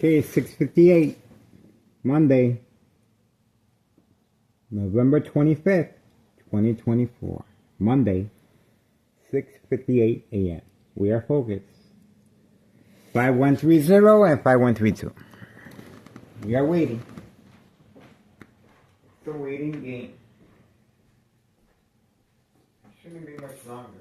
Okay, 6:58, Monday, November 25th, 2024. Monday, 6:58 a.m. We are focused. 5130 and 5132. We are waiting. It's a waiting game. Shouldn't be much longer.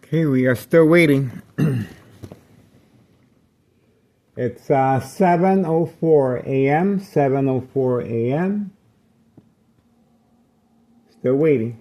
Okay, we are still waiting. It's 7:04 a.m. 7:04 a.m. Still waiting.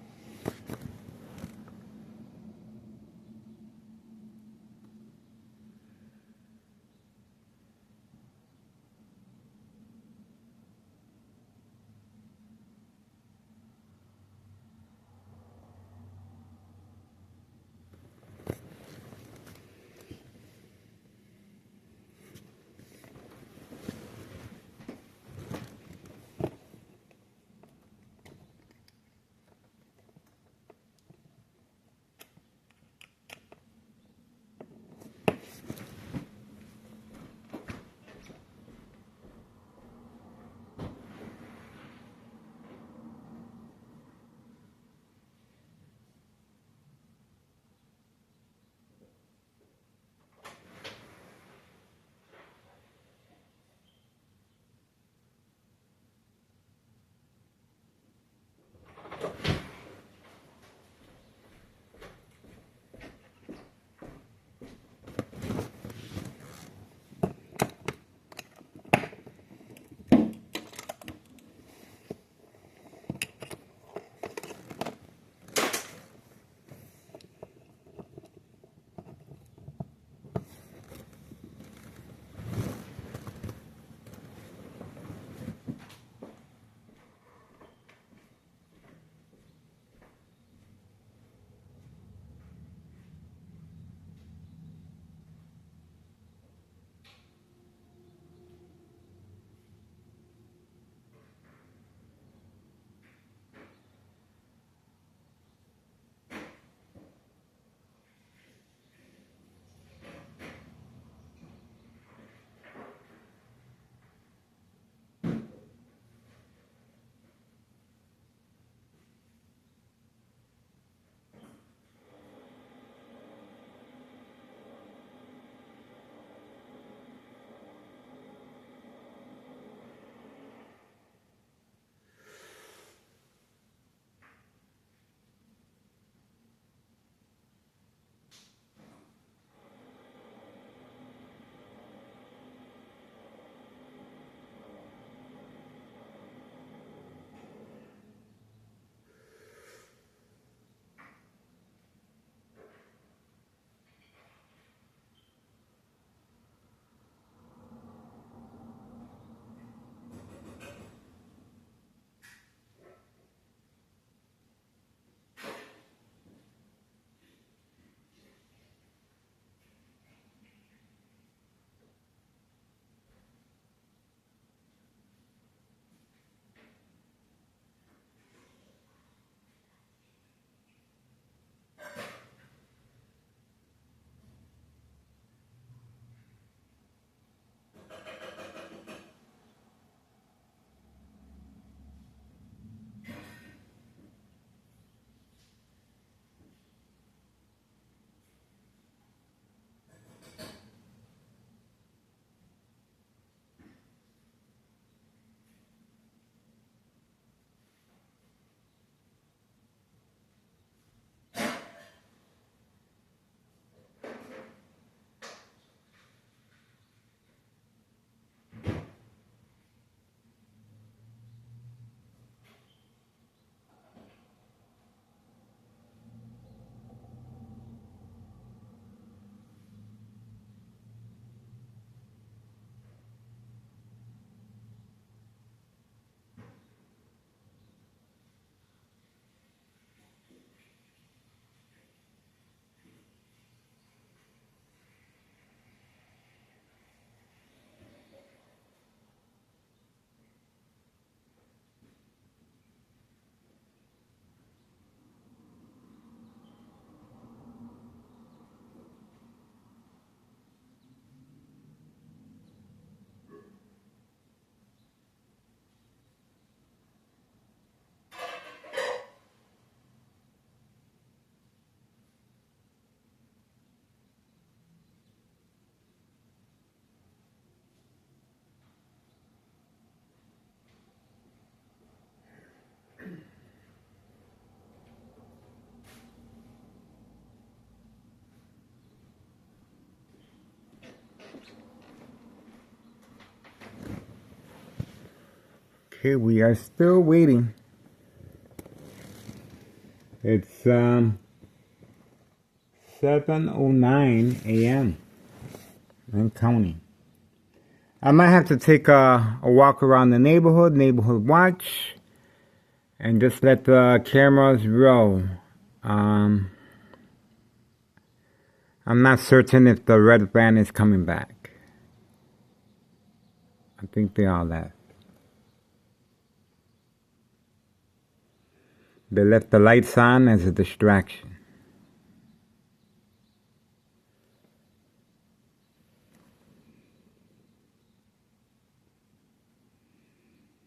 Okay, we are still waiting. It's 7:09 a.m. and counting. I might have to take a walk around the neighborhood watch, and just let the cameras roll. I'm not certain if the red van is coming back. I think they all left. They left the lights on as a distraction.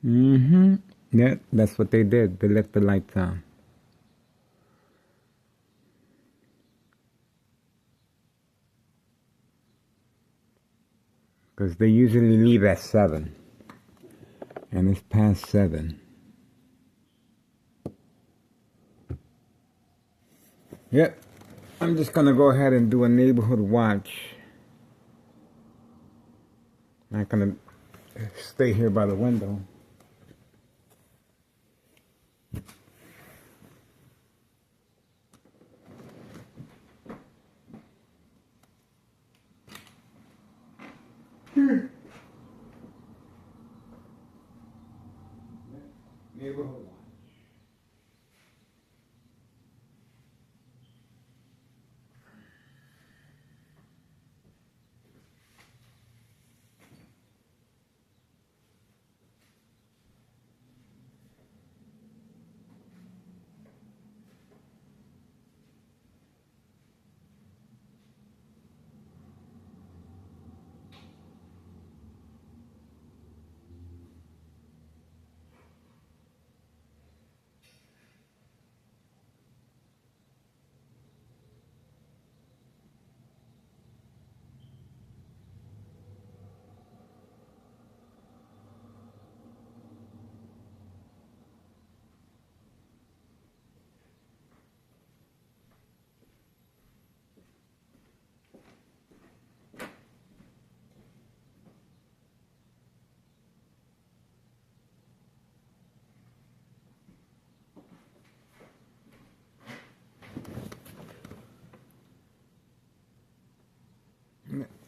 Yeah, that's what they did. They left the lights on. Because they usually leave at 7. And it's past 7. Yep. I'm just going to go ahead and do a neighborhood watch. I'm not going to stay here by the window. Neighborhood watch.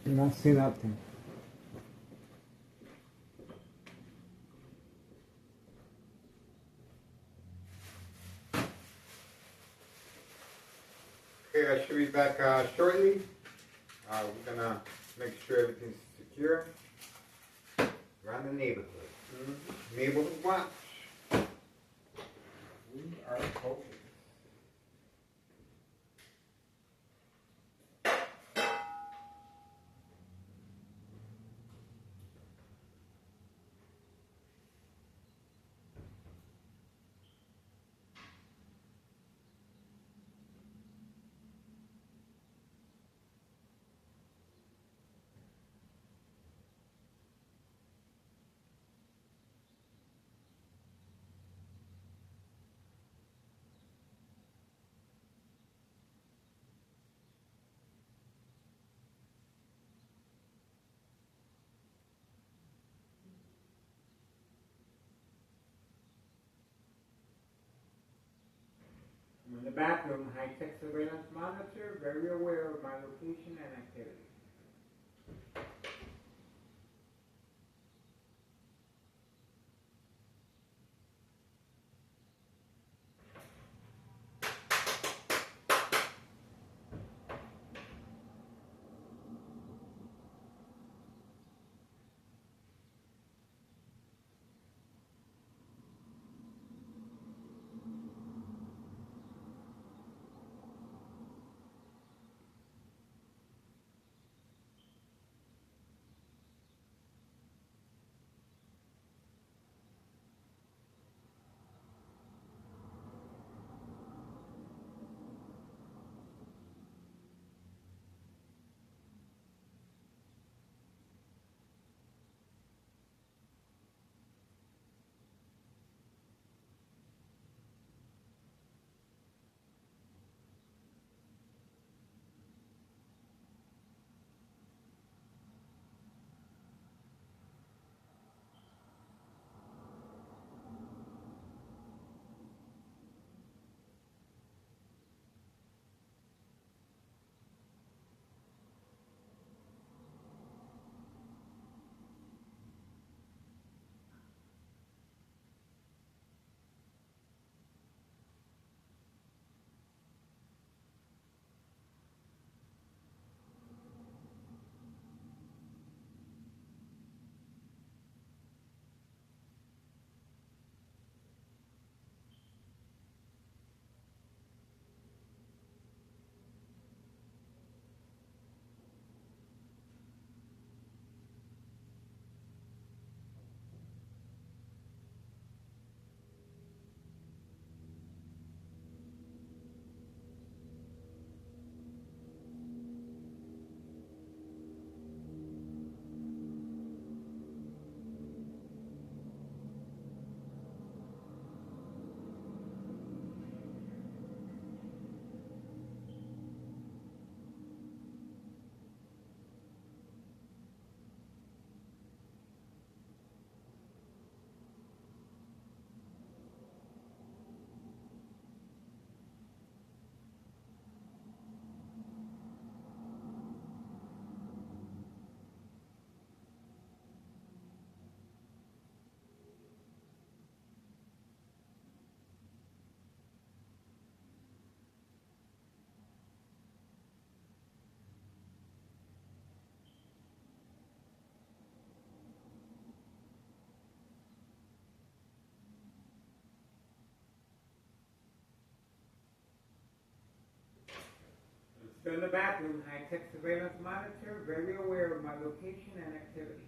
Not see nothing. Okay, I should be back shortly. We're gonna make sure everything's secure around the neighborhood. Neighborhood watch. We are focused. I'm in the bathroom, high-tech surveillance monitor, very aware of my location and activity. So in the bathroom, I check surveillance monitor, very aware of my location and activity.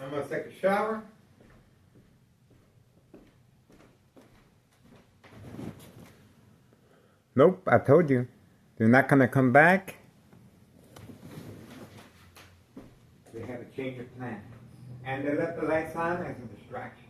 I'm gonna take a shower. Nope, I told you. They're not gonna come back. They have a change of plan. And they left the lights on as a distraction.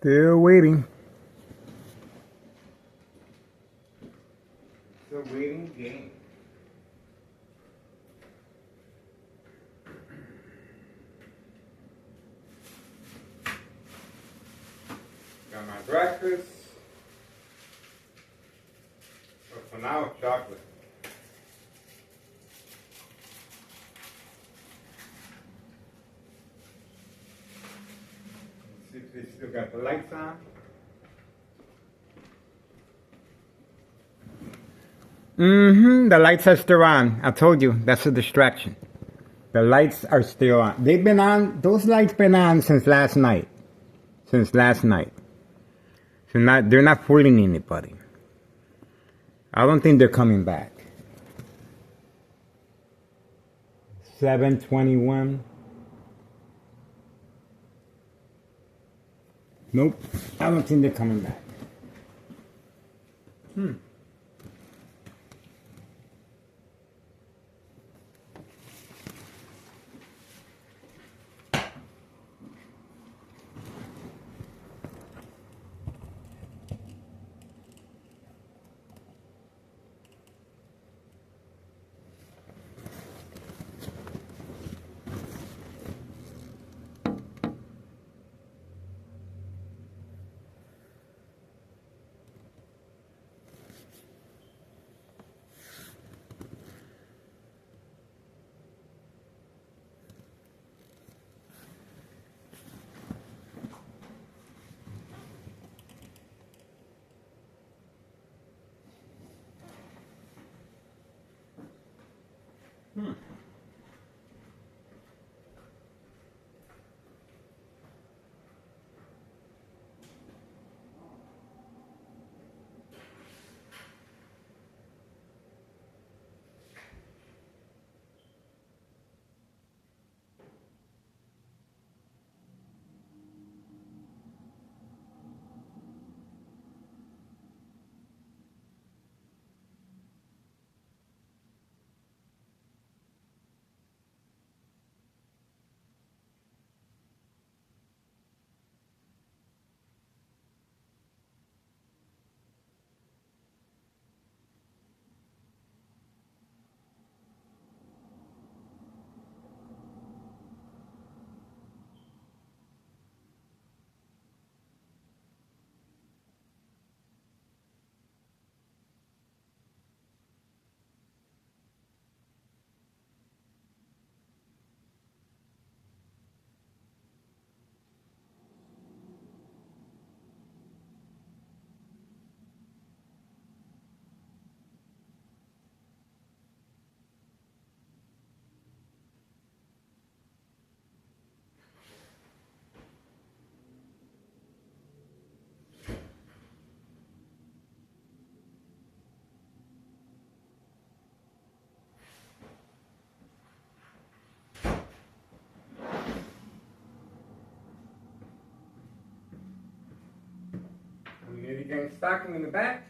Still waiting. Still waiting game. Got my breakfast. But for now, chocolate. See if they still got the lights on. The lights are still on. I told you, that's a distraction. The lights are still on. They've been on, those lights been on since last night. Since last night. So they're not fooling anybody. I don't think they're coming back. 7:21. Nope. I don't think they're coming back. Maybe getting stocking in the back.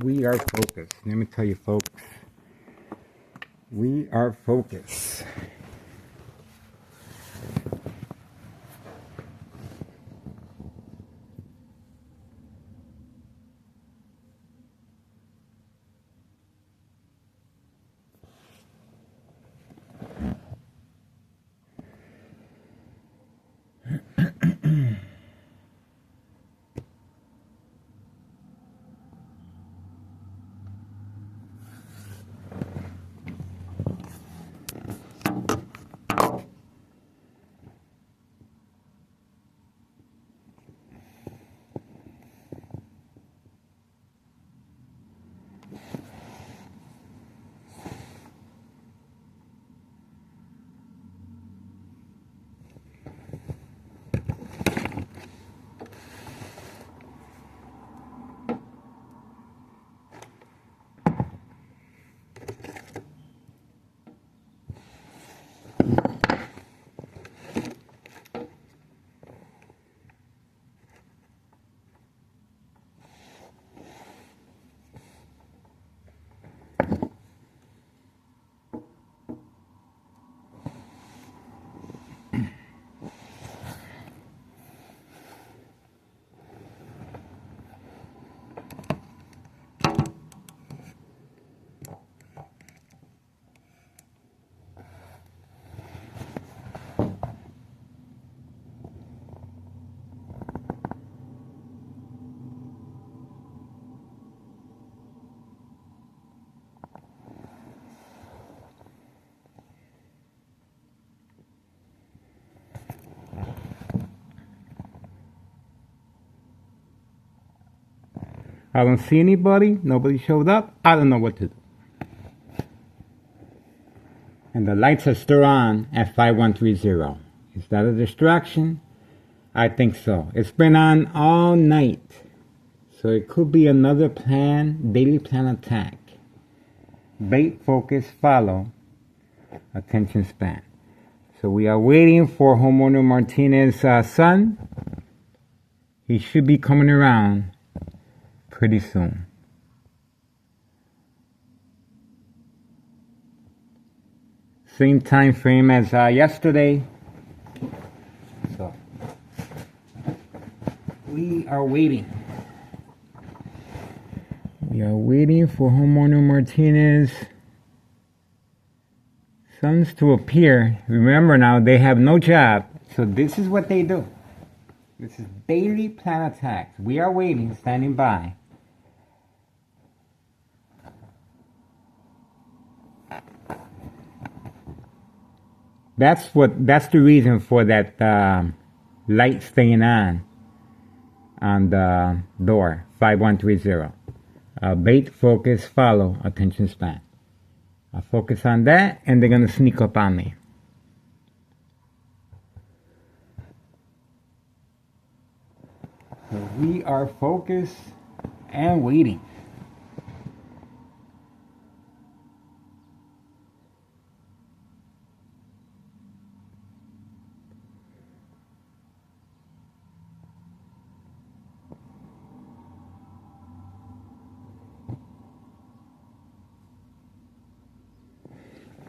We are focused. Let me tell you, folks. We are focused. I don't see anybody. Nobody showed up. I don't know what to do. And the lights are still on at 5130. Is that a distraction? I think so. It's been on all night. So it could be another daily plan attack. Bait, focus, follow, attention span. So we are waiting for homeowner Martinez's son. He should be coming around pretty soon. Same time frame as yesterday. So we are waiting. We are waiting for homeowner Martinez sons to appear. Remember now, they have no job. So this is what they do. This is daily plan attacks. We are waiting, standing by. That's the reason for that light staying on the door, 5130. Bait, focus, follow, attention span. I'll focus on that, and they're going to sneak up on me. So we are focused and waiting.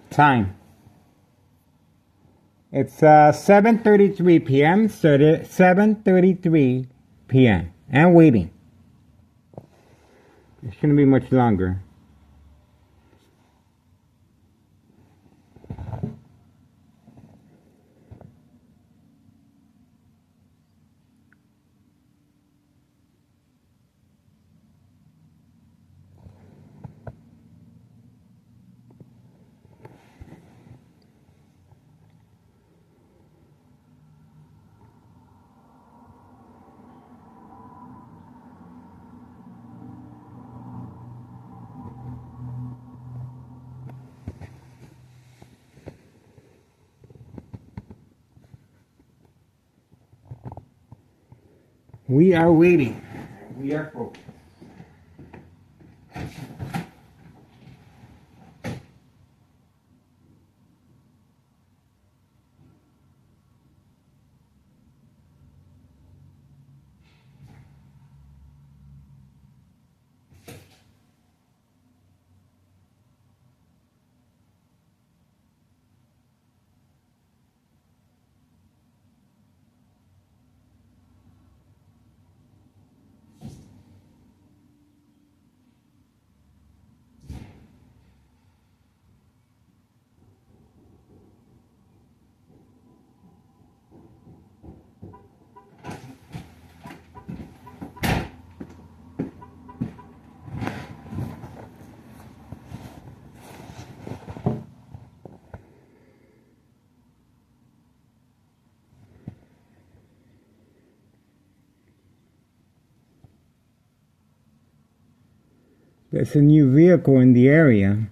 Time. It's 7:33 p.m. 7:33 p.m. and waiting. It shouldn't be much longer. We are waiting. We are focused. There's a new vehicle in the area.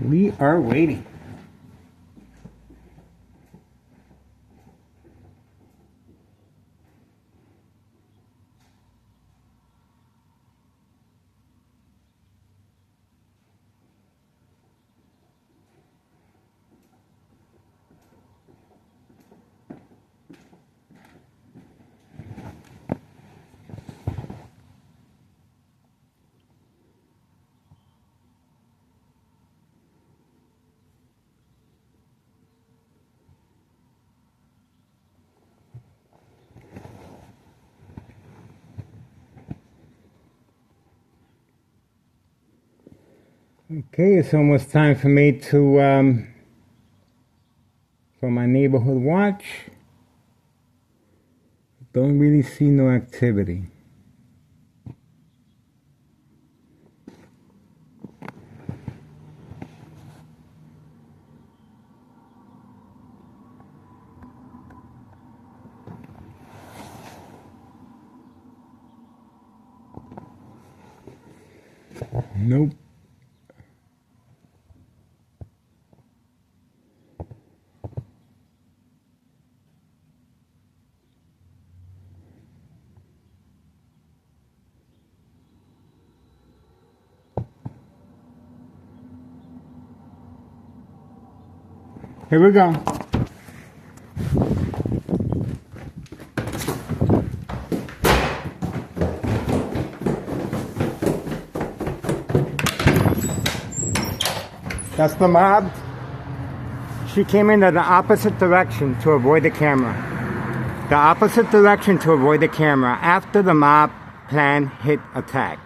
We are waiting. Okay, it's almost time for me to, for my neighborhood watch. Don't really see no activity. Nope. Here we go. That's the mob. She came in the opposite direction to avoid the camera. The opposite direction to avoid the camera after the mob plan hit attack.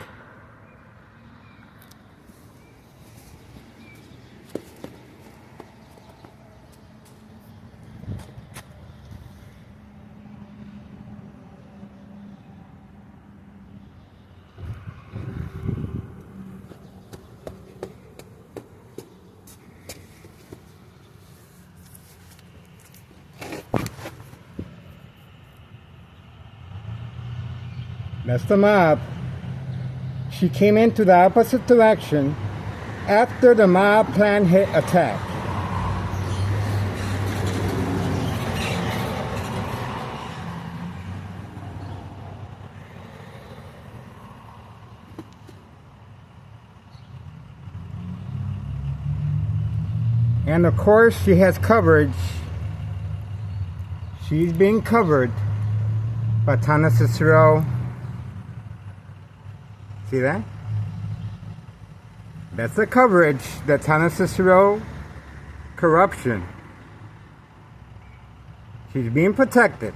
That's the mob. She came into the opposite direction after the mob plan hit attack. And of course, she has coverage. She's being covered by Ta-Nehisi. See that? That's the coverage, the Ta-Nehisi corruption. She's being protected.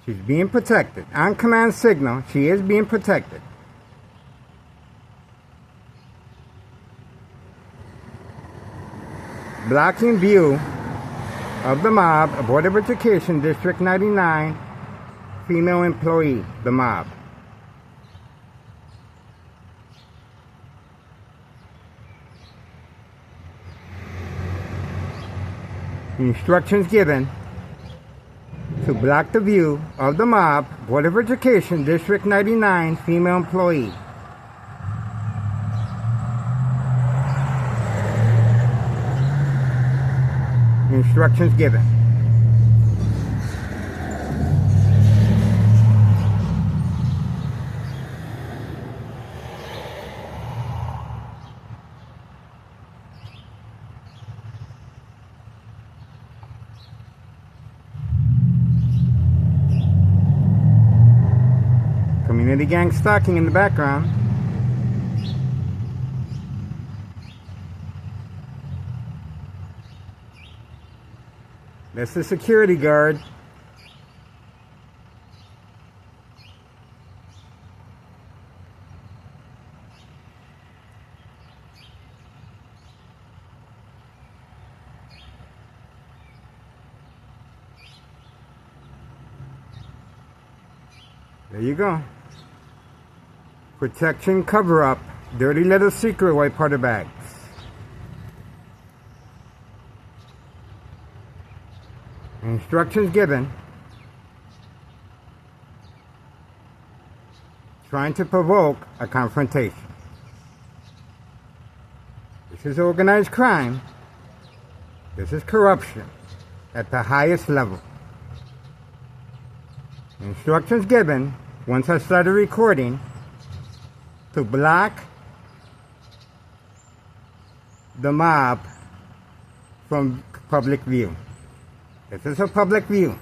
She's being protected. On command signal, she is being protected. Blocking view of the mob, Board of Education, District 99, female employee, the mob. Instructions given to block the view of the mob, Board of Education, District 99, female employee. Instructions given. Community gang stalking in the background. That's the security guard. There you go. Protection, cover up, dirty little secret, white powder bags. Instructions given. Trying to provoke a confrontation. This is organized crime. This is corruption at the highest level. Instructions given, once I started recording, to block the mob from public view. This is a public view.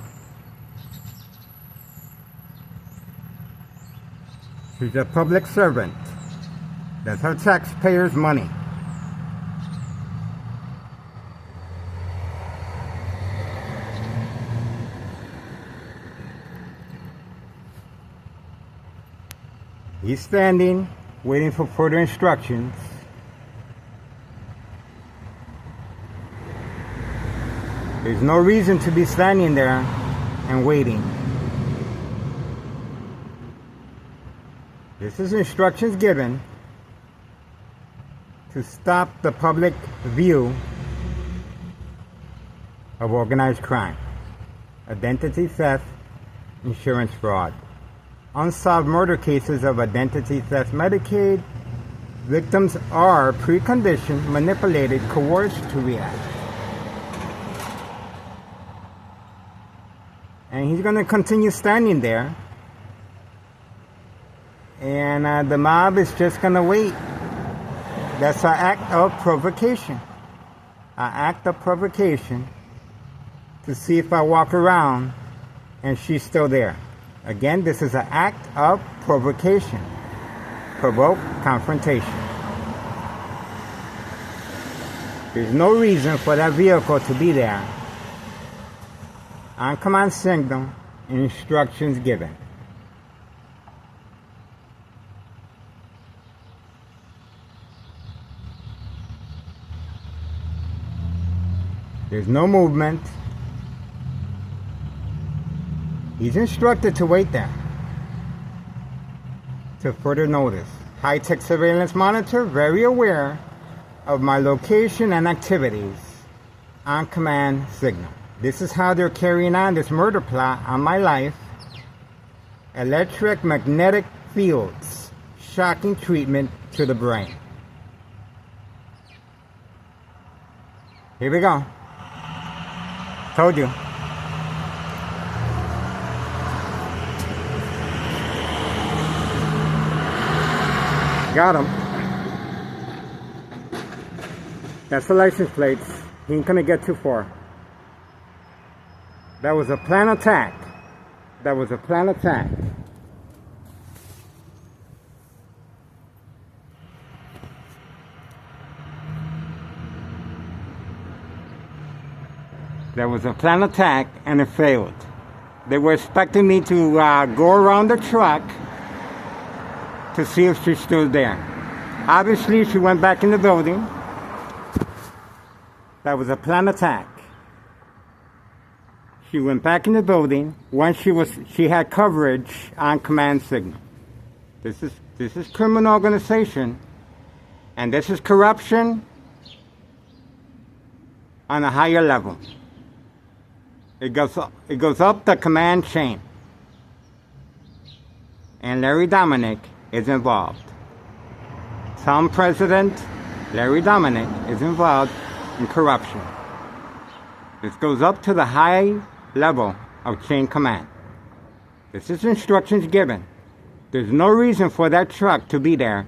She's a public servant. That's our taxpayers' money. He's standing waiting for further instructions. There's no reason to be standing there and waiting. This is instructions given to stop the public view of organized crime, identity theft, insurance fraud, unsolved murder cases of identity theft. Medicaid victims are preconditioned, manipulated, coerced to react. And he's going to continue standing there. And the mob is just going to wait. That's an act of provocation. An act of provocation to see if I walk around and she's still there. Again, this is an act of provocation. Provoke, confrontation. There's no reason for that vehicle to be there. On command signal, instructions given. There's no movement. He's instructed to wait there to further notice. High-tech surveillance monitor, very aware of my location and activities. On command signal. This is how they're carrying on this murder plot on my life. Electromagnetic fields, shocking treatment to the brain. Here we go. Told you. Got him. That's the license plates. He ain't gonna get too far. That was a planned attack. That was a planned attack. There was a planned attack and it failed. They were expecting me to go around the truck to see if she's still there. Obviously, she went back in the building. That was a planned attack. She went back in the building once she had coverage on command signal. This is criminal organization, and this is corruption on a higher level. It goes up the command chain. And Larry Dominic is involved. Some president, Larry Dominic, is involved in corruption. This goes up to the high level of chain command. This is instructions given. There's no reason for that truck to be there.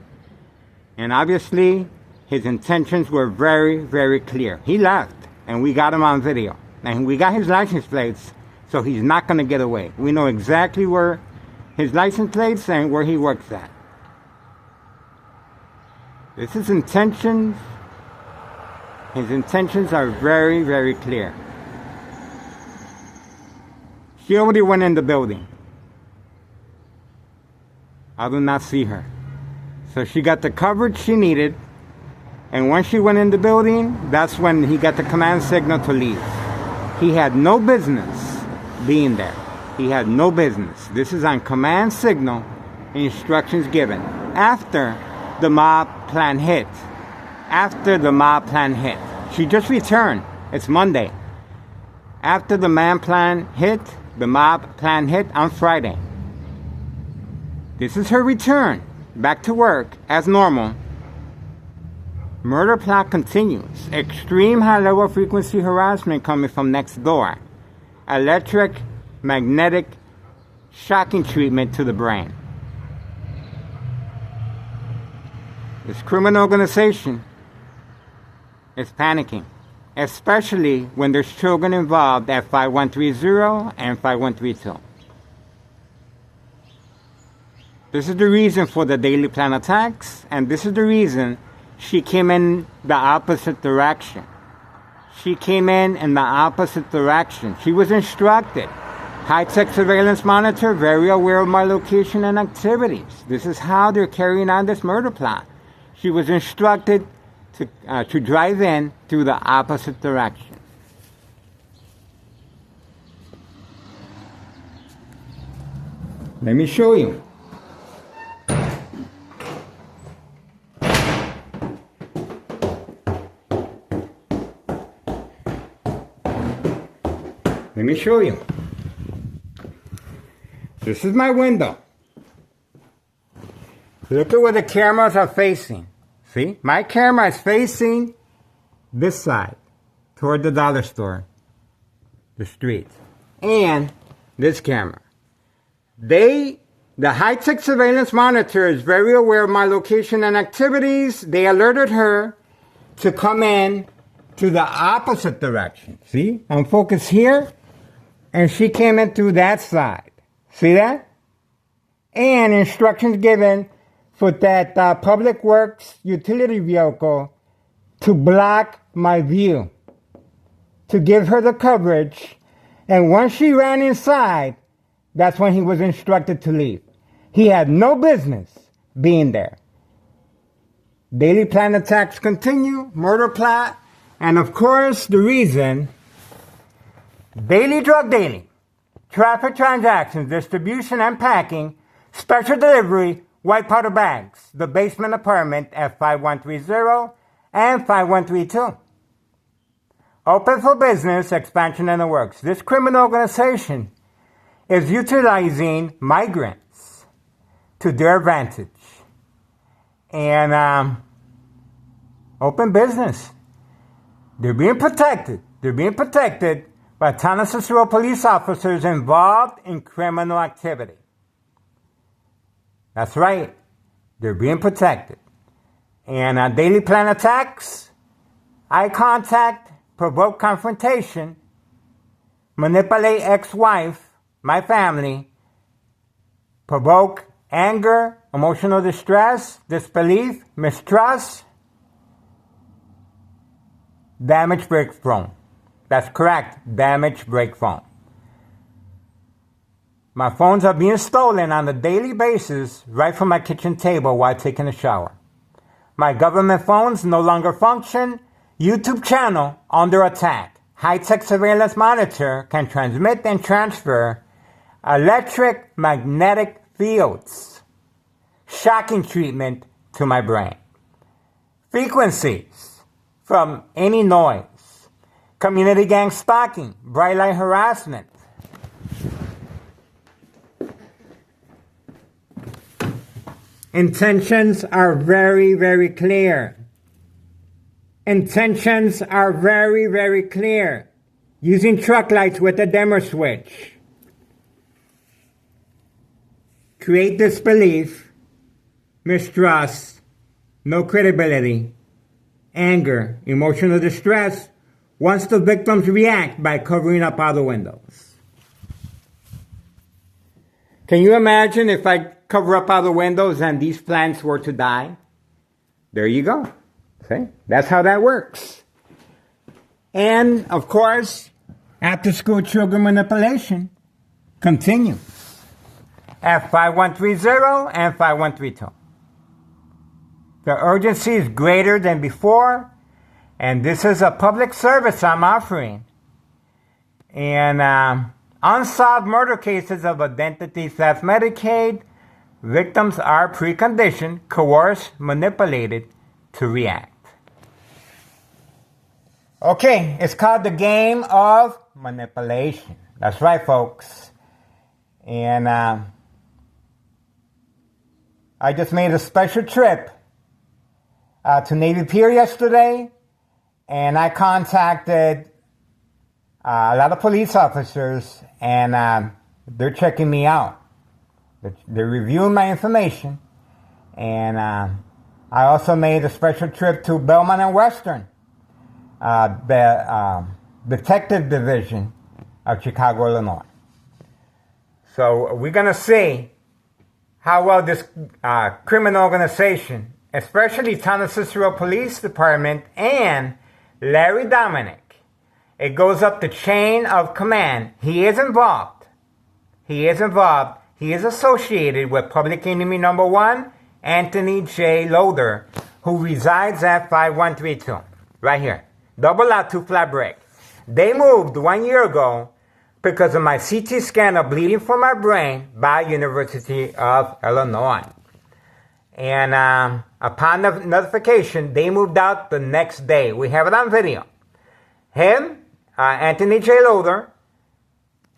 And obviously, his intentions were very, very clear. He left, and we got him on video. And we got his license plates, so he's not going to get away. We know exactly where his license plates and where he works at. This is intentions. His intentions are very, very clear. She already went in the building. I do not see her. So she got the coverage she needed. And when she went in the building, that's when he got the command signal to leave. He had no business being there. He had no business. This is on command signal, instructions given. After the mob plan hit. After the mob plan hit. She just returned. It's Monday. After the mob plan hit on Friday. This is her return back to work as normal. Murder plot continues. Extreme high level frequency harassment coming from next door. Electric, magnetic, shocking treatment to the brain. This criminal organization is panicking, especially when there's children involved at 5130 and 5132. This is the reason for the daily plan attacks, and this is the reason she came in the opposite direction. She came in the opposite direction. She was instructed High-tech surveillance monitor, very aware of my location and activities. This is how they're carrying on this murder plot. She was instructed to drive in through the opposite direction. Let me show you. Let me show you. This is my window. Look at where the cameras are facing. See? My camera is facing this side, toward the dollar store, the street. And this camera. The high-tech surveillance monitor is very aware of my location and activities. They alerted her to come in to the opposite direction. See? I'm focused here, and she came in through that side. See that? And instructions given for that public works utility vehicle to block my view, to give her the coverage. And once she ran inside, that's when he was instructed to leave. He had no business being there. Daily plan attacks continue, murder plot, and of course the reason, daily drug dealing, traffic transactions, distribution and packing, special delivery, white powder bags, the basement apartment at 5130 and 5132. Open for business, expansion in the works. This criminal organization is utilizing migrants to their advantage. And open business. They're being protected. They're being protected by Town Cicero police officers involved in criminal activity. That's right. They're being protected. And daily plan attacks, eye contact, provoke confrontation, manipulate ex-wife, my family, provoke anger, emotional distress, disbelief, mistrust, damage, break phone. That's correct. Damage, break phone. My phones are being stolen on a daily basis right from my kitchen table while taking a shower. My government phones no longer function. YouTube channel under attack. High-tech surveillance monitor can transmit and transfer electromagnetic fields. Shocking treatment to my brain. Frequencies from any noise. Community gang stalking. Bright light harassment. Intentions are very, very clear. Intentions are very, very clear. Using truck lights with a dimmer switch. Create disbelief, mistrust, no credibility, anger, emotional distress, once the victims react by covering up other windows. Can you imagine if I cover up other windows and these plants were to die? There you go. See? That's how that works. And, of course, after-school children manipulation continues at 5130 and 5132. The urgency is greater than before, and this is a public service I'm offering. And unsolved murder cases of identity theft Medicaid, victims are preconditioned, coerced, manipulated to react. Okay, it's called the game of manipulation. That's right, folks. And I just made a special trip to Navy Pier yesterday, and I contacted a lot of police officers, and they're checking me out. They're reviewing my information, and I also made a special trip to Belmont and Western, the Detective Division of Chicago, Illinois. So we're going to see how well this criminal organization, especially Town Cicero Police Department and Larry Dominic, it goes up the chain of command. He is involved. he is involved. He is associated with public enemy number one, Anthony J. Loader, who resides at 5132, right here. Double out, two flat break. They moved 1 year ago because of my CT scan of bleeding from my brain by University of Illinois. And upon the notification, they moved out the next day. We have it on video. Him, Anthony J. Loader,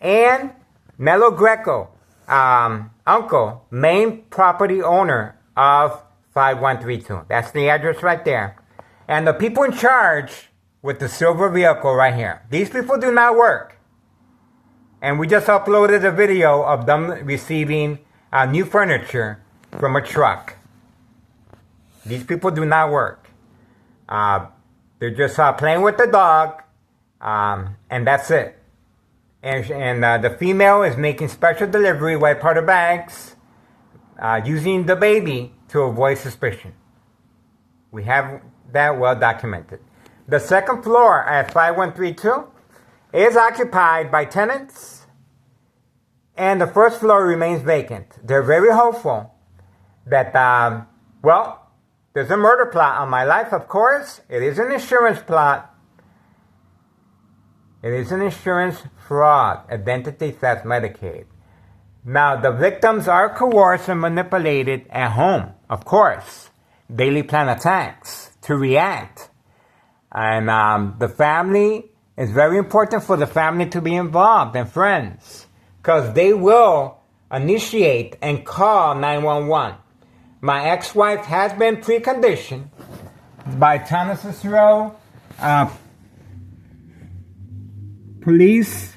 and Melo Greco, uncle, main property owner of 5132. That's the address right there. And the people in charge with the silver vehicle right here. These people do not work. And we just uploaded a video of them receiving new furniture from a truck. These people do not work. They're just playing with the dog, and that's it. And the female is making special delivery white powder bags, using the baby to avoid suspicion. We have that well documented. The second floor at 5132 is occupied by tenants, and the first floor remains vacant. They're very hopeful that, well, there's a murder plot on my life, of course. It is an insurance plot. It is an insurance fraud, identity theft, Medicaid. Now, the victims are coerced and manipulated at home, of course. Daily plan attacks to react. And the family, it's very important for the family to be involved and friends, because they will initiate and call 911. My ex-wife has been preconditioned by Thomas Cicero Police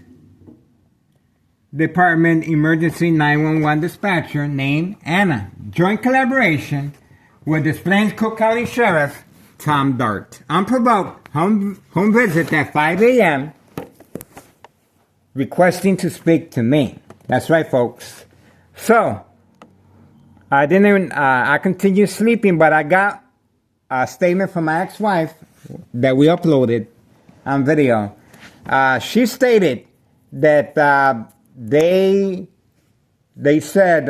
Department Emergency 911 dispatcher named Anna. Joint collaboration with the Plains Cook County Sheriff Tom Dart. Unprovoked home visit at 5 a.m. requesting to speak to me. That's right, folks. So, I didn't even, I continued sleeping, but I got a statement from my ex-wife that we uploaded on video. She stated that they said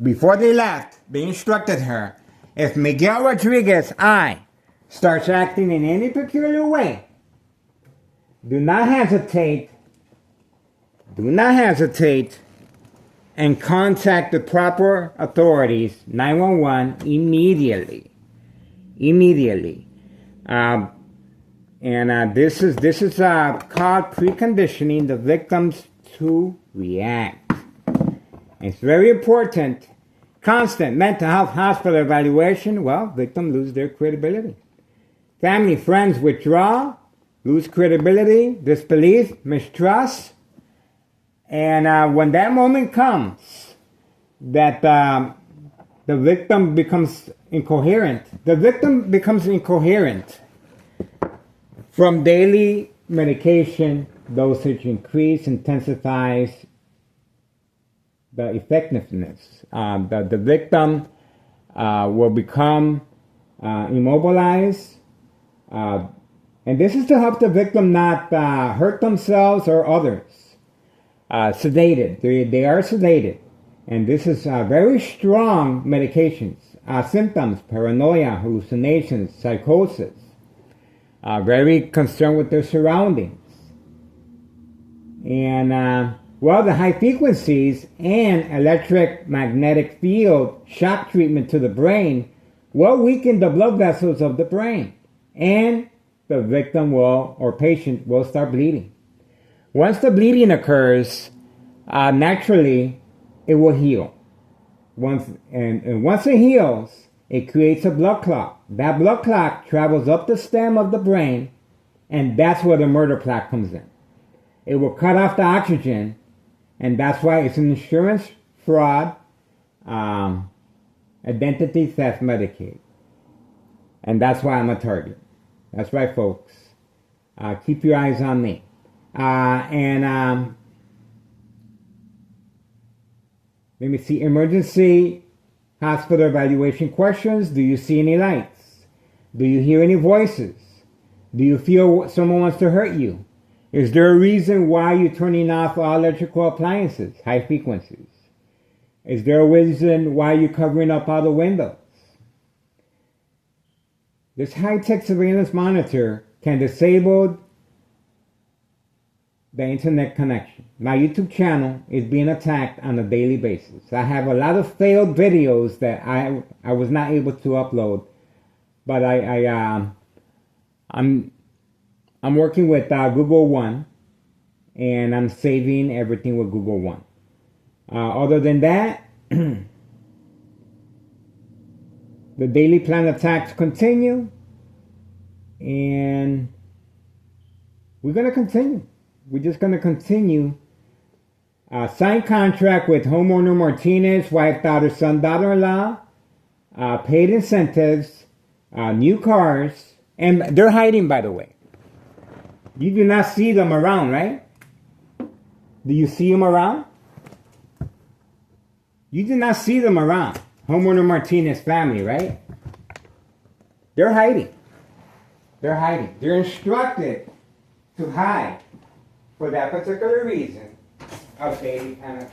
before they left, they instructed her, if Miguel Rodriguez I starts acting in any peculiar way, do not hesitate and contact the proper authorities, 911, immediately. This is called preconditioning the victims to react. It's very important. Constant mental health hospital evaluation. Well, victims lose their credibility. Family, friends withdraw, lose credibility, disbelief, mistrust. And when that moment comes, that the victim becomes incoherent. The victim becomes incoherent from daily medication dosage increase, intensifies the effectiveness. The victim will become immobilized. And this is to help the victim not hurt themselves or others. Sedated. They are sedated. And this is very strong medications. Symptoms, paranoia, hallucinations, psychosis. Very concerned with their surroundings. And, well, the high frequencies and electric magnetic field shock treatment to the brain will weaken the blood vessels of the brain. And the victim will, or patient, will start bleeding. Once the bleeding occurs, naturally, it will heal. Once it heals, it creates a blood clot. That blood clot travels up the stem of the brain, and that's where the murder plot comes in. It will cut off the oxygen, and that's why it's an insurance fraud, identity theft, Medicaid. And that's why I'm a target. That's right, folks. Keep your eyes on me. Let me see. Emergency hospital evaluation questions. Do you see any lights? Do you hear any voices? Do you feel someone wants to hurt you? Is there a reason why you're turning off all electrical appliances, high frequencies? Is there a reason why you're covering up all the windows? This high-tech surveillance monitor can disable the internet connection. My YouTube channel is being attacked on a daily basis. I have a lot of failed videos that I was not able to upload, but I'm working with Google One, and I'm saving everything with Google One. Other than that, the daily plan attacks continue, and we're going to continue. We're just going to continue. Signed contract with homeowner Martinez, wife, daughter, son, daughter-in-law, paid incentives, new cars, and they're hiding, by the way. You do not see them around, right? Do you see them around? You do not see them around. Homeowner Martinez family, right? They're hiding. They're hiding. They're instructed to hide for that particular reason of daily plan attack.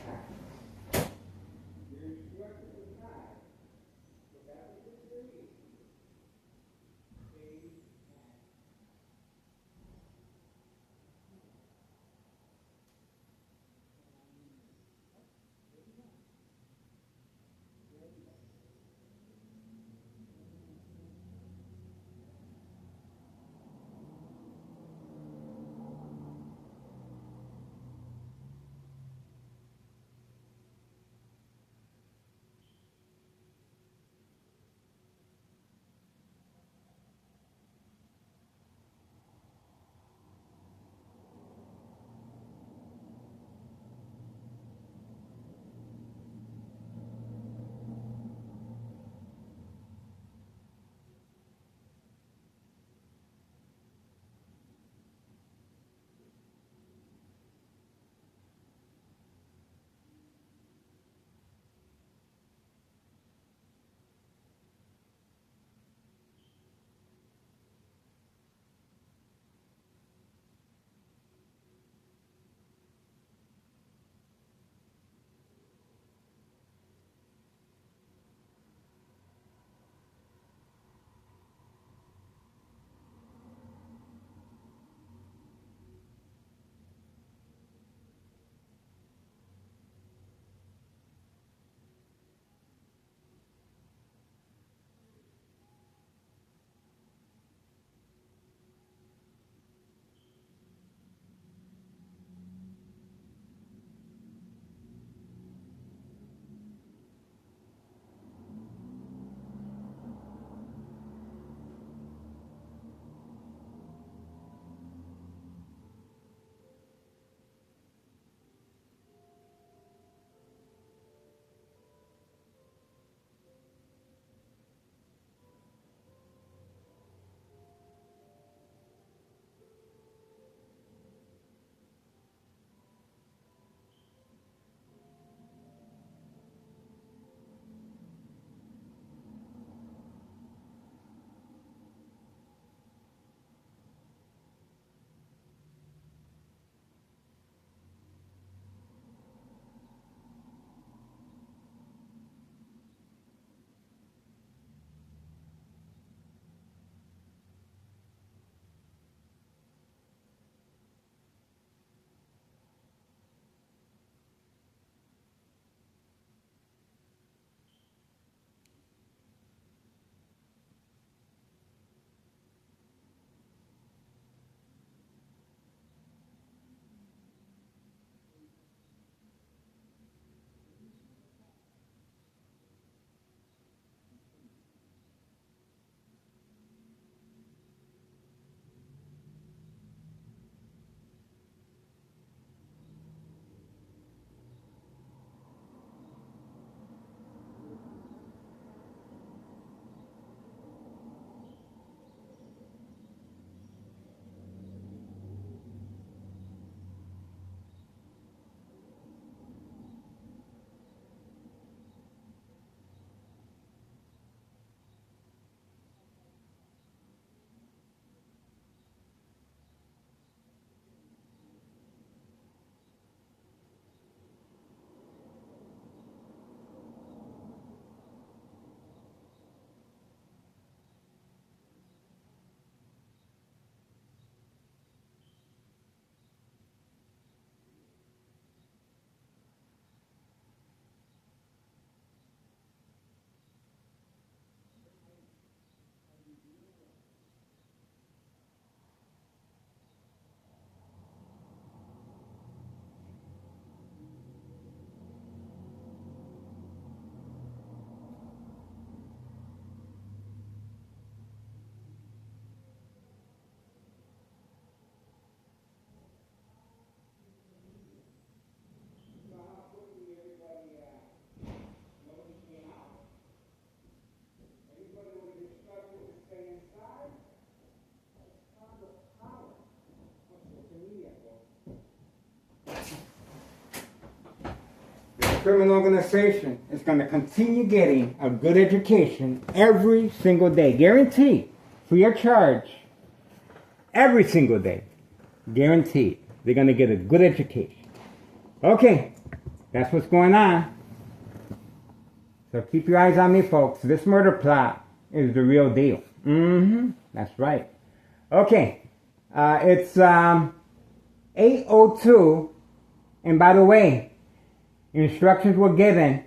criminal organization is going to continue getting a good education every single day. Guaranteed. Free of charge. Every single day. Guaranteed. They're going to get a good education. Okay. That's what's going on. So keep your eyes on me, folks. This murder plot is the real deal. That's right. Okay. It's 8:02. And by the way, instructions were given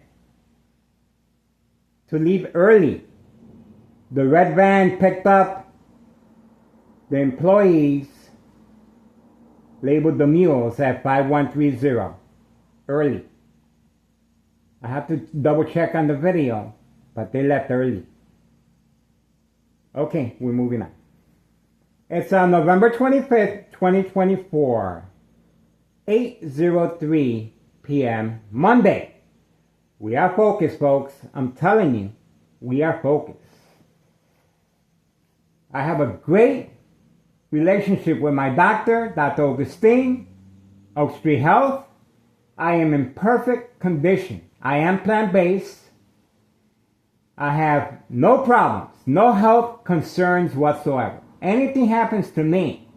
to leave early. The red van picked up the employees, labeled the mules at 5130. Early. I have to double check on the video, but they left early. Okay, we're moving on. It's on November 25th, 2024, 8:03 p.m. Monday. We are focused, folks. I'm telling you, we are focused. I have a great relationship with my doctor, Dr. Augustine, Oak Street Health. I am in perfect condition. I am plant-based. I have no problems, no health concerns whatsoever. Anything happens to me,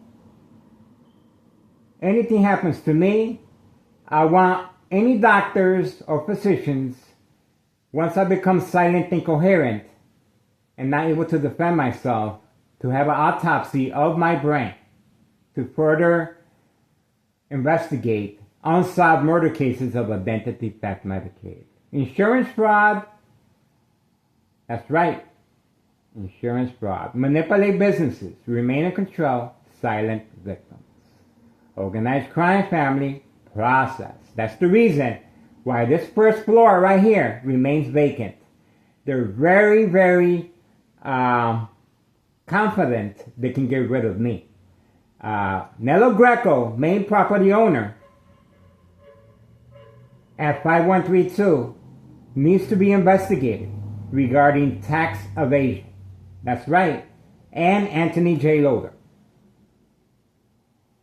I want any doctors or physicians, once I become silent and coherent and not able to defend myself, to have an autopsy of my brain to further investigate unsolved murder cases of identity theft Medicaid. Insurance fraud, that's right, insurance fraud. Manipulate businesses, remain in control, silent victims. Organized crime family process. That's the reason why this first floor right here remains vacant. They're very, very confident they can get rid of me. Nello Greco, main property owner, at 5132, needs to be investigated regarding tax evasion. That's right. And Anthony J. Loder.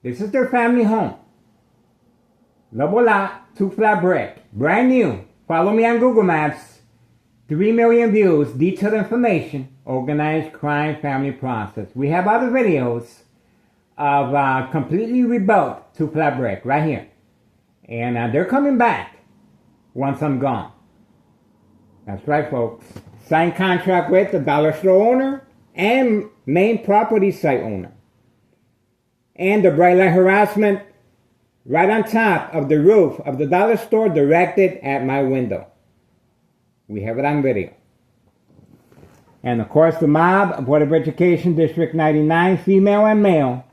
This is their family home. Double lot, 2 flat brick. Brand new. Follow me on Google Maps. 3 million views. Detailed information. Organized crime family process. We have other videos of completely rebuilt 2 flat brick right here. And they're coming back once I'm gone. That's right, folks. Signed contract with the dollar store owner and main property site owner. And the bright light harassment right on top of the roof of the dollar store directed at my window. We have it on video. And of course the mob, Board of Education, District 99, female and male.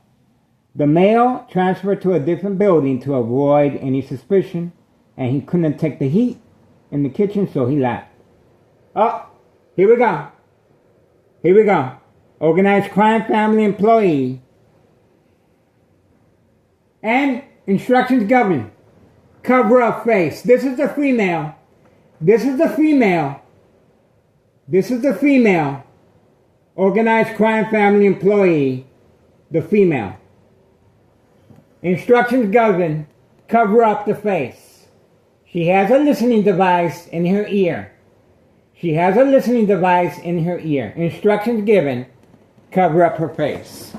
The male transferred to a different building to avoid any suspicion, and he couldn't take the heat in the kitchen, so he left. Oh, here we go. Here we go. Organized crime family employee. And instructions govern. Cover up face. This is the female. This is the female. This is the female. Organized crime family employee. The female. Instructions govern. Cover up the face. She has a listening device in her ear. She has a listening device in her ear. Instructions given. Cover up her face.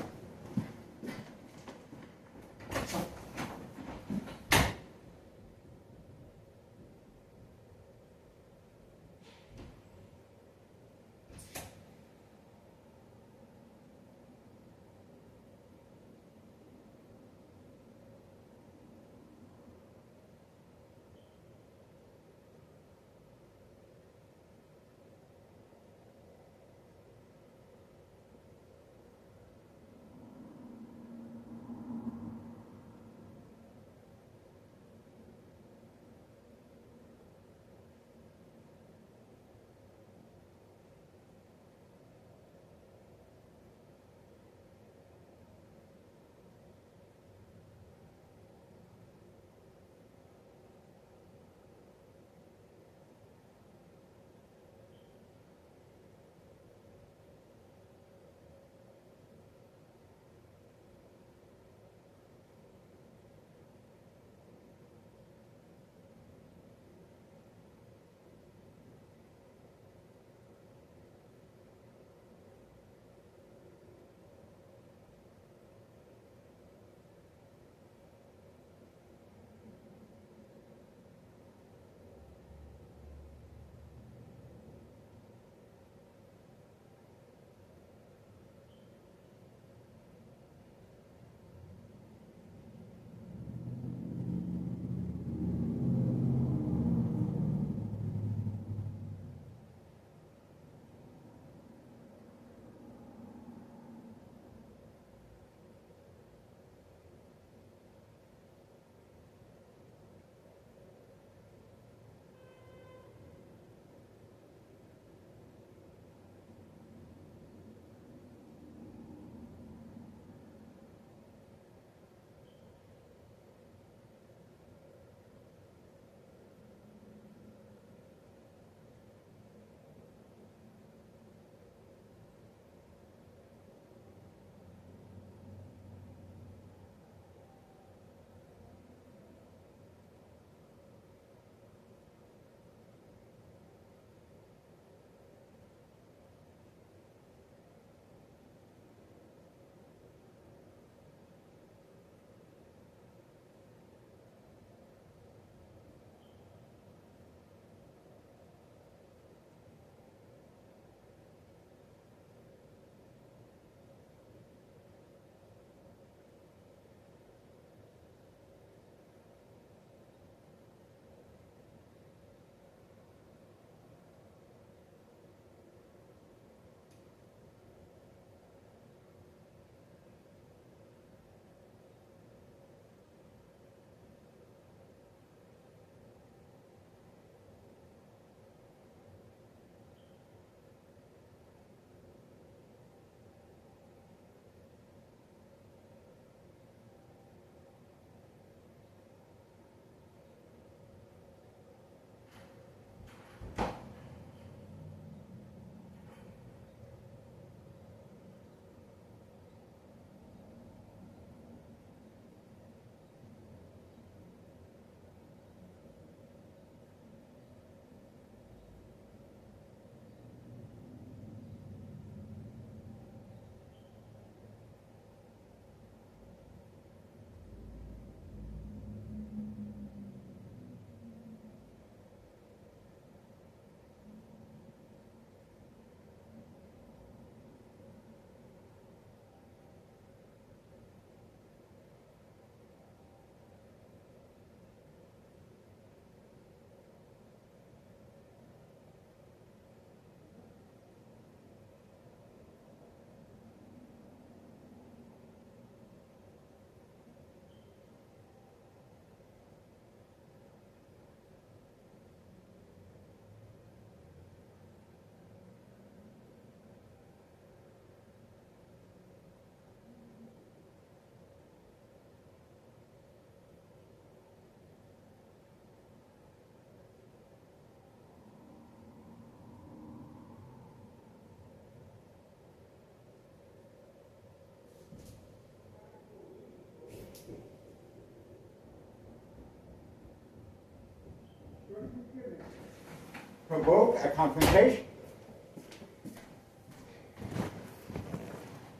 Provoke a confrontation.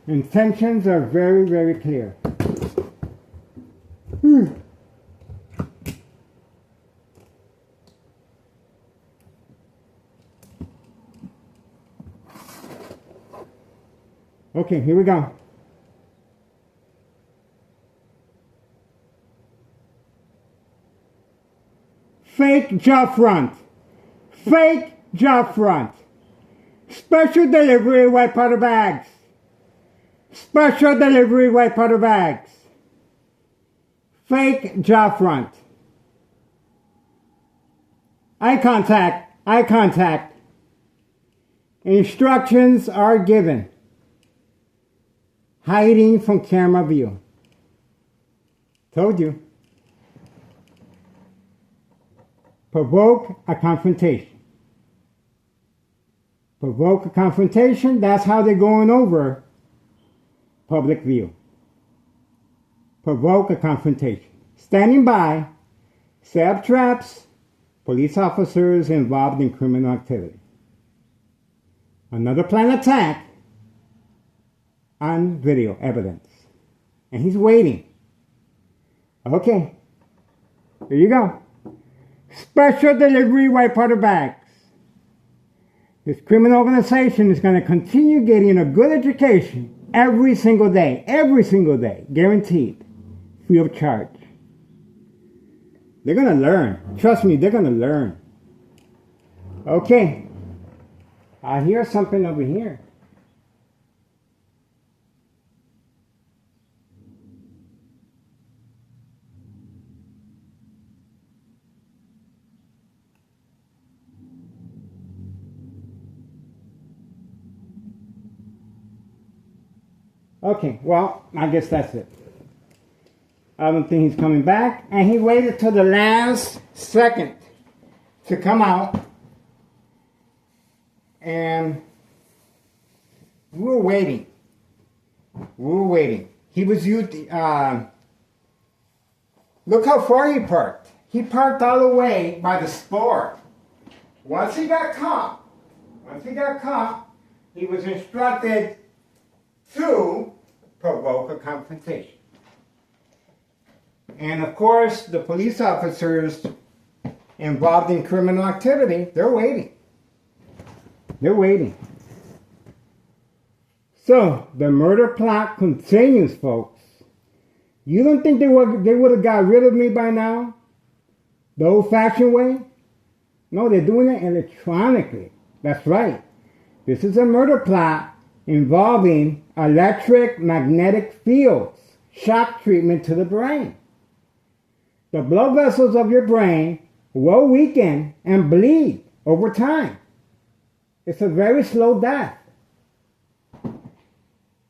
Intentions are very, very clear. Okay, here we go. Fake jaw front. Fake jaw front. Special delivery white powder bags. Special delivery white powder bags. Fake jaw front. Eye contact. Eye contact. Instructions are given. Hiding from camera view. Told you. Provoke a confrontation. Provoke a confrontation, that's how they're going over public view. Provoke a confrontation. Standing by, set up traps, police officers involved in criminal activity. Another planned attack on video evidence. And he's waiting. Okay, here you go. Special delivery white powder bags. This criminal organization is going to continue getting a good education every single day, guaranteed, free of charge. They're going to learn. Trust me, they're going to learn. Okay, I hear something over here. Okay, well, I guess that's it. I don't think he's coming back. And he waited till the last second to come out. And we were waiting. He was using, look how far he parked. He parked all the way by the store. Once he got caught, he was instructed to provoke a confrontation. And of course, the police officers involved in criminal activity, they're waiting. So, the murder plot continues, folks. You don't think they would have got rid of me by now? The old-fashioned way? No, they're doing it electronically. That's right. This is a murder plot involving electromagnetic fields, shock treatment to the brain. The blood vessels of your brain will weaken and bleed over time. It's a very slow death.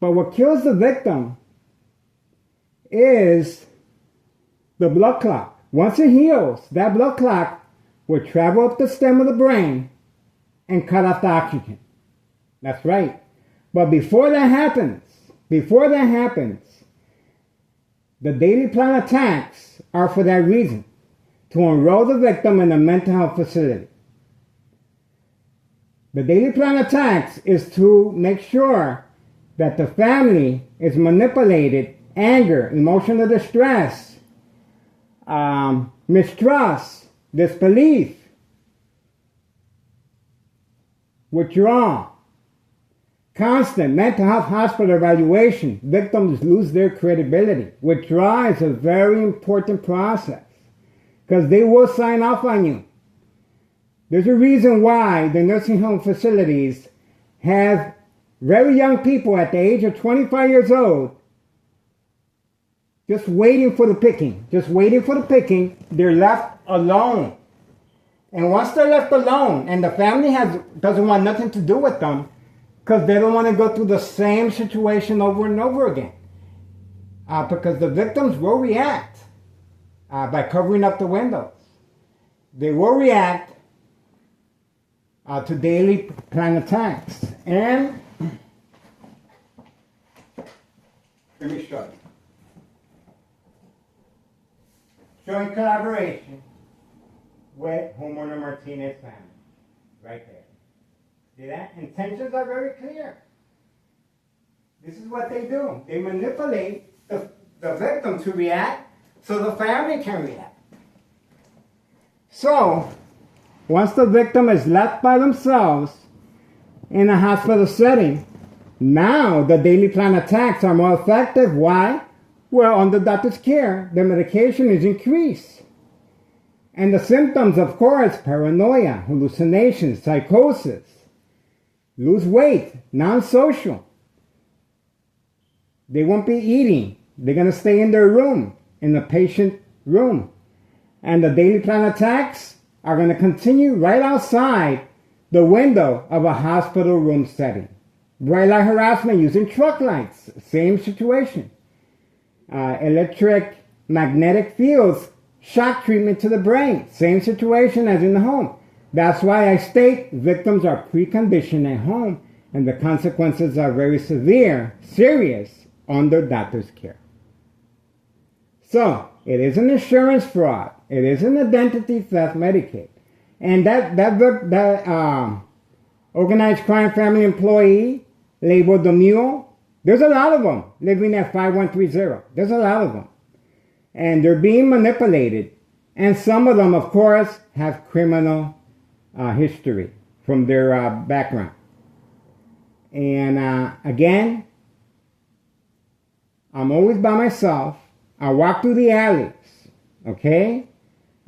But what kills the victim is the blood clot. Once it heals, that blood clot will travel up the stem of the brain and cut off the oxygen. That's right. But before that happens, the daily plan attacks are for that reason, to enroll the victim in a mental health facility. The daily plan attacks is to make sure that the family is manipulated, anger, emotional distress, mistrust, disbelief, withdrawal, constant mental health hospital evaluation. Victims lose their credibility. Withdrawal is a very important process because they will sign off on you. There's a reason why the nursing home facilities have very young people at the age of 25 years old just waiting for the picking. They're left alone. And once they're left alone and the family doesn't want nothing to do with them, because they don't want to go through the same situation over and over again. Because the victims will react by covering up the windows. They will react to daily plan attacks. And let me show you. Showing collaboration with homeowner Martinez's family. Right there. See that? Intentions are very clear. This is what they do. They manipulate the victim to react so the family can react. So, once the victim is left by themselves in a hospital setting, now the daily plan attacks are more effective. Why? Well, under doctor's care, the medication is increased. And the symptoms, of course, paranoia, hallucinations, psychosis, lose weight, non-social. They won't be eating. They're going to stay in their room, in the patient room. And the daily plan attacks are going to continue right outside the window of a hospital room setting. Bright light harassment using truck lights, same situation. Electric magnetic fields, shock treatment to the brain, same situation as in the home. That's why I state victims are preconditioned at home and the consequences are very severe, serious, under doctor's care. So, it is an insurance fraud. It is an identity theft Medicaid. And that organized crime family employee labeled the mule, there's a lot of them living at 5130. There's a lot of them. And they're being manipulated. And some of them, of course, have criminal history from their background. And again, I'm always by myself. I walk through the alleys, okay?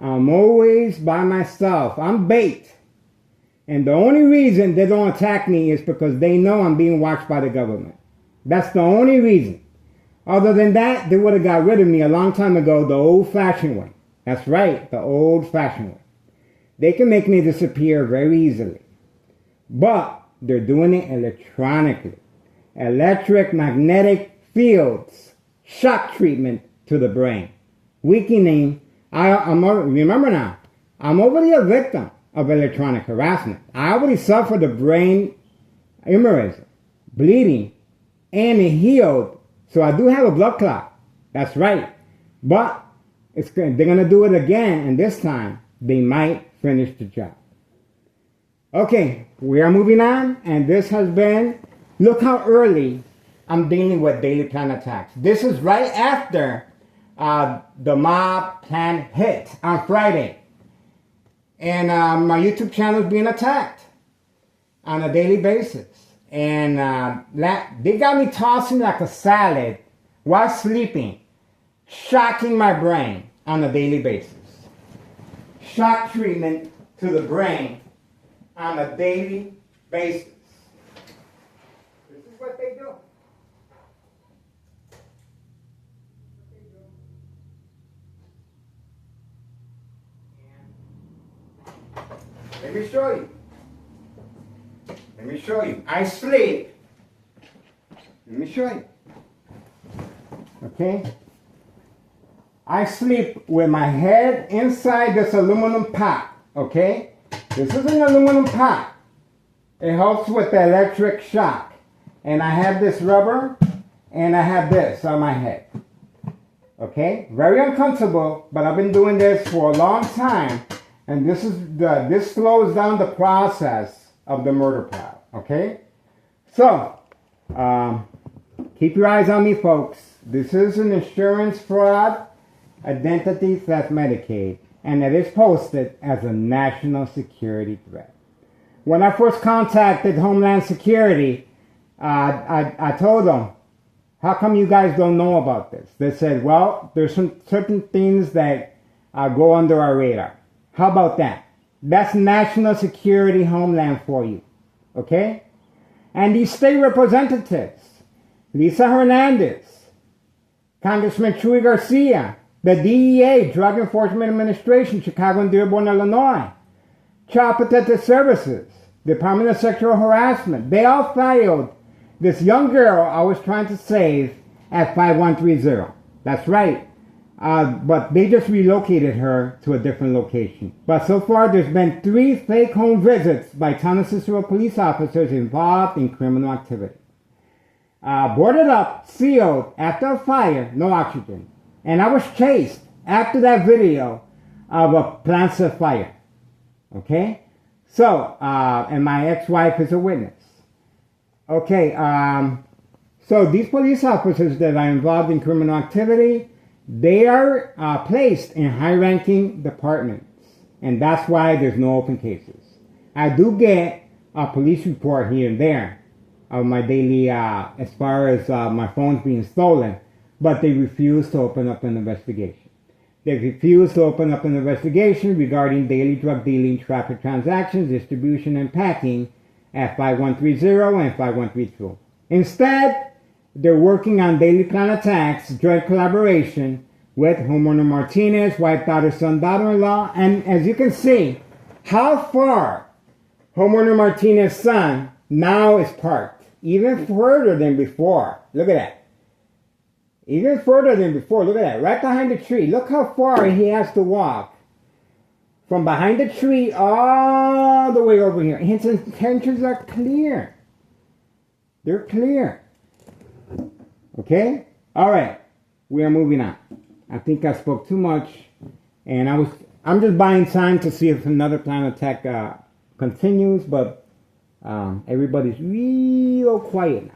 I'm always by myself. I'm bait. And the only reason they don't attack me is because they know I'm being watched by the government. That's the only reason. Other than that, they would have got rid of me a long time ago the old-fashioned way. That's right, the old-fashioned way. They can make me disappear very easily. But they're doing it electronically. Electric magnetic fields, shock treatment to the brain. Weakening. Remember now, I'm already a victim of electronic harassment. I already suffered a brain aneurysm, bleeding, and it healed. So I do have a blood clot. That's right. But they're going to do it again, and this time they might finish the job. Okay, we are moving on, and this has been, look how early I'm dealing with daily plan attacks. This is right after the mob plan hit on Friday. And my YouTube channel is being attacked on a daily basis. And they got me tossing like a salad while sleeping, shocking my brain on a daily basis. Shock treatment to the brain on a daily basis. This is what they do. Let me show you. Let me show you. I sleep. Let me show you. Okay? I sleep with my head inside this aluminum pot. Okay? This is an aluminum pot. It helps with the electric shock. And I have this rubber and I have this on my head. Okay? Very uncomfortable, but I've been doing this for a long time. And this slows down the process of the murder plot. Okay? So, keep your eyes on me, folks. This is an insurance fraud, identity theft Medicaid, and it is posted as a national security threat. When I first contacted Homeland Security, I told them, how come you guys don't know about this? They said, well, there's some certain things that go under our radar. How about that? That's national security homeland for you. Okay? And these state representatives, Lisa Hernandez, Congressman Chuy Garcia, the DEA, Drug Enforcement Administration, Chicago and Dearborn, Illinois, Child Protective Services, Department of Sexual Harassment, they all filed this young girl I was trying to save at 5130. That's right. But they just relocated her to a different location. But so far, there's been 3 fake home visits by Town of Cicero police officers involved in criminal activity. Boarded up, sealed, after a fire, no oxygen. And I was chased after that video of a plant set fire. Okay? So, and my ex-wife is a witness. Okay, so these police officers that are involved in criminal activity, they are placed in high-ranking departments. And that's why there's no open cases. I do get a police report here and there of my daily, as far as my phones being stolen, but they refuse to open up an investigation. They refuse to open up an investigation regarding daily drug dealing, traffic transactions, distribution, and packing at 5130 and 5132. Instead, they're working on daily plan attacks, joint collaboration with homeowner Martinez, wife, daughter, son, daughter-in-law, and as you can see, how far homeowner Martinez's son now is parked, even further than before. Look at that. Even further than before. Look at that. Right behind the tree. Look how far he has to walk. From behind the tree all the way over here. His intentions are clear. They're clear. Okay? All right. We are moving on. I think I spoke too much. And I'm just buying time to see if another plan attack continues. But everybody's real quiet now.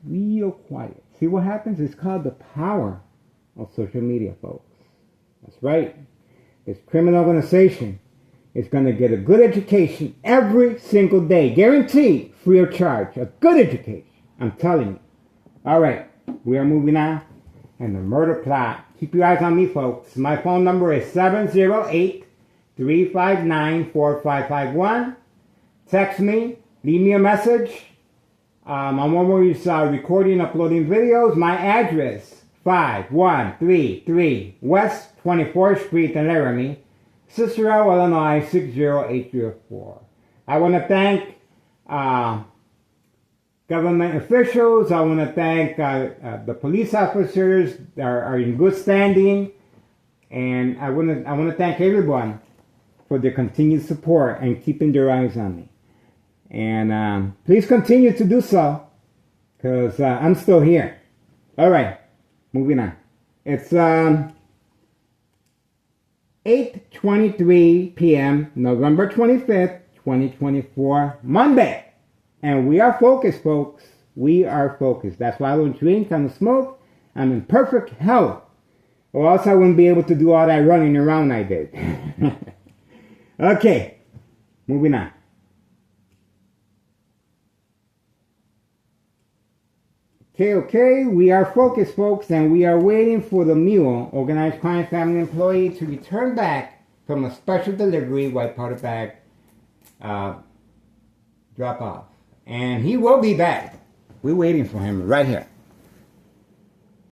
Real quiet. See what happens? It's called the power of social media, folks. That's right. This criminal organization is going to get a good education every single day. Guaranteed, free of charge. A good education. I'm telling you. All right. We are moving on. And the murder plot. Keep your eyes on me, folks. My phone number is 708-359-4551. Text me. Leave me a message. I'm always recording, uploading videos. My address, 5133 West 24th Street in Laramie, Cicero, Illinois, 60804. I want to thank government officials. I want to thank the police officers that are in good standing. And I want to thank everyone for their continued support and keeping their eyes on me. And please continue to do so, because I'm still here. All right, moving on. It's 8:23 p.m., November 25th, 2024, Monday. And we are focused, folks. We are focused. That's why I don't drink, I don't smoke. I'm in perfect health. Or else I wouldn't be able to do all that running around I did. Okay, moving on. Okay, we are focused, folks, and we are waiting for the mule, organized crime family employee, to return back from a special delivery, white powder bag, drop off. And he will be back. We're waiting for him right here.